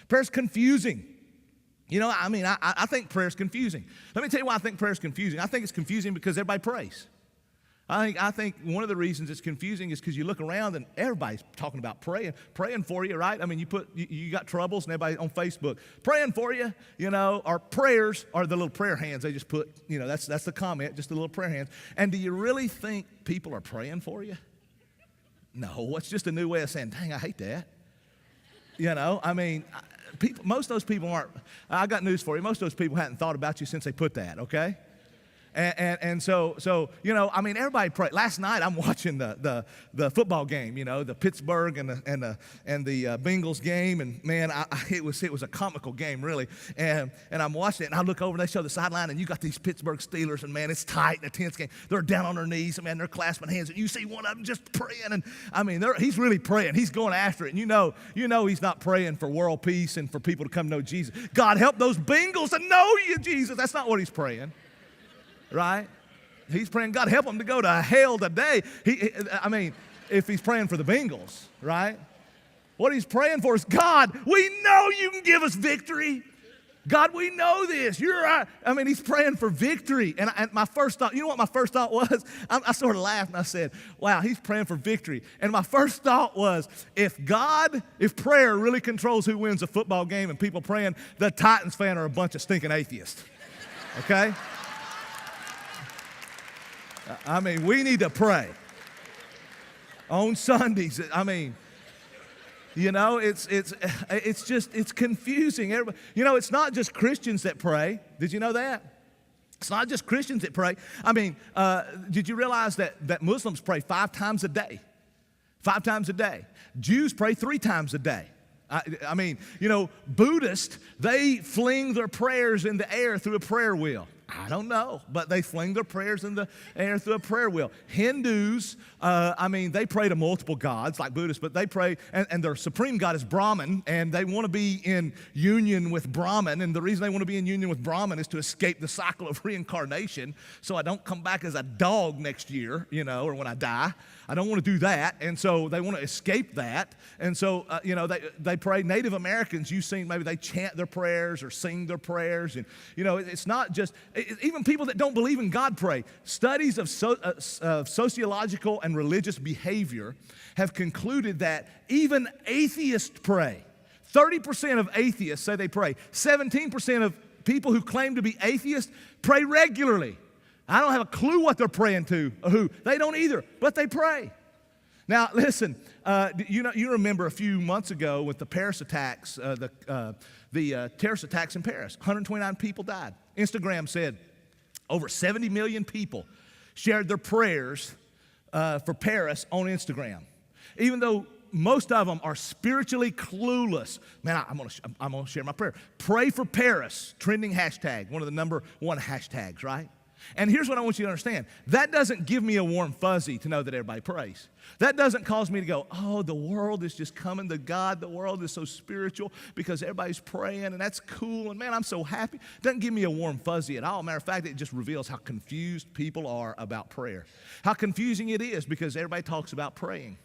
Prayer's confusing. You know, I mean, I think prayer's confusing. Let me tell you why I think prayer's confusing. I think it's confusing because everybody prays. I think one of the reasons it's confusing is because you look around and everybody's talking about praying for you, right? I mean, you got troubles and everybody on Facebook praying for you, you know. Our prayers are the little prayer hands they just put, you know, that's the comment, just the little prayer hands. And do you really think people are praying for you? No, it's just a new way of saying, dang, I hate that. You know, I mean, most of those people aren't. I got news for you. Most of those people hadn't thought about you since they put that, okay? And so you know, I mean, everybody pray. Last night I'm watching the football game, you know, the Pittsburgh and the Bengals game, and man, it was a comical game really. And I'm watching it, and I look over, and they show the sideline, and you got these Pittsburgh Steelers, and man, it's tight, a tense game. They're down on their knees, and man, they're clasping hands, and you see one of them just praying, and I mean, he's really praying. He's going after it, and you know, he's not praying for world peace and for people to come know Jesus. God, help those Bengals to know you, Jesus. That's not what he's praying. Right? He's praying, God, help him to go to hell today. I mean, if he's praying for the Bengals, right? What he's praying for is, God, we know you can give us victory. God, we know this. I mean, he's praying for victory. And my first thought, you know what my first thought was? I sort of laughed and I said, wow, he's praying for victory. And my first thought was, if prayer really controls who wins a football game and people praying, the Titans fan are a bunch of stinking atheists. Okay? I mean, we need to pray on Sundays. I mean, you know, it's confusing. You know, it's not just Christians that pray. Did you know that? It's not just Christians that pray. I mean, did you realize that Muslims pray 5 times a day? 5 times a day. Jews pray 3 times a day. I mean, you know, Buddhists, they fling their prayers in the air through a prayer wheel. I don't know, but they fling their prayers in the air through a prayer wheel. Hindus, I mean, they pray to multiple gods like Buddhists, but they pray, and their supreme god is Brahman, and they want to be in union with Brahman, and the reason they want to be in union with Brahman is to escape the cycle of reincarnation, so I don't come back as a dog next year, you know, or when I die. I don't want to do that, and so they want to escape that, and so, you know, they pray. Native Americans, you've seen, maybe they chant their prayers or sing their prayers, and, you know, it's not just, even people that don't believe in God pray. Studies of sociological and religious behavior have concluded that even atheists pray. 30% of atheists say they pray. 17% of people who claim to be atheists pray regularly. I don't have a clue what they're praying to or who. They don't either, but they pray. Now, listen, you remember a few months ago with the Paris attacks, the terrorist attacks in Paris. 129 people died. Instagram said over 70 million people shared their prayers for Paris on Instagram. Even though most of them are spiritually clueless. Man, I'm gonna share my prayer. Pray for Paris, trending hashtag, one of the number 1 hashtags, right? And here's what I want you to understand. That doesn't give me a warm fuzzy to know that everybody prays. That doesn't cause me to go, oh, the world is just coming to God. The world is so spiritual because everybody's praying, and that's cool, and man, I'm so happy. It doesn't give me a warm fuzzy at all. Matter of fact, it just reveals how confused people are about prayer. How confusing it is because everybody talks about praying.